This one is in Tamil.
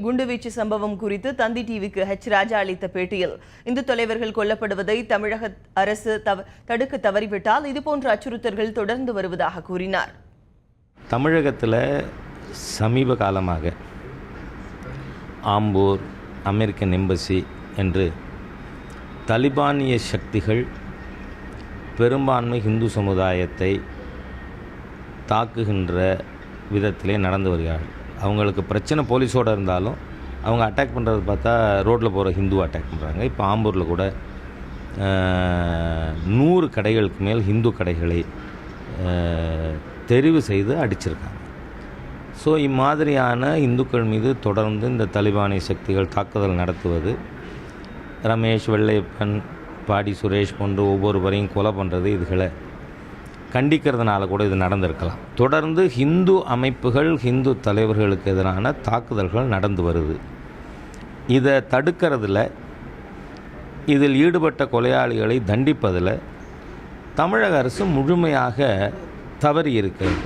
குண்டுவீச்சு சம்பவம் குறித்து தந்தி டிவிக்கு ராஜா அளித்த பேட்டியில் இந்து தலைவர்கள் கொல்லப்படுவதை தமிழக அரசு தடுக்க தவறிவிட்டால் இதுபோன்ற அச்சுறுத்தல்கள் தொடர்ந்து வருவதாக கூறினார். தமிழகத்தில் சமீப காலமாக ஆம்பூர், அமெரிக்கன் எம்பசி என்று தலிபானிய சக்திகள் பெரும்பான்மை இந்து சமுதாயத்தை தாக்குகின்ற விதத்திலே நடந்து வருகிறார்கள். அவங்களுக்கு பிரச்சனை போலீஸோடு இருந்தாலும் அவங்க அட்டாக் பண்ணுறது பார்த்தா ரோட்டில் போகிற ஹிந்து அட்டாக் பண்ணுறாங்க. இப்போ ஆம்பூரில் கூட 100 கடைகளுக்கு மேல் ஹிந்து கடைகளை தெரிவு செய்து அடிச்சிருக்காங்க. ஸோ இம்மாதிரியான இந்துக்கள் மீது தொடர்ந்து இந்த தலிபானிய சக்திகள் தாக்குதல் நடத்துவது, ரமேஷ், வெள்ளையப்பன், பாடி சுரேஷ் போன்று ஒவ்வொருவரையும் கொலை பண்ணுறது, இதுகளை கண்டிக்கிறதுனால கூட இது நடந்திருக்கலாம். தொடர்ந்து ஹிந்து அமைப்புகள், ஹிந்து தலைவர்களுக்கு எதிரான தாக்குதல்கள் நடந்து வருது. இதை தடுக்கிறதுல, இதில் ஈடுபட்ட கொலையாளிகளை தண்டிப்பதில் தமிழக அரசு முழுமையாக தவறி இருக்கிறது.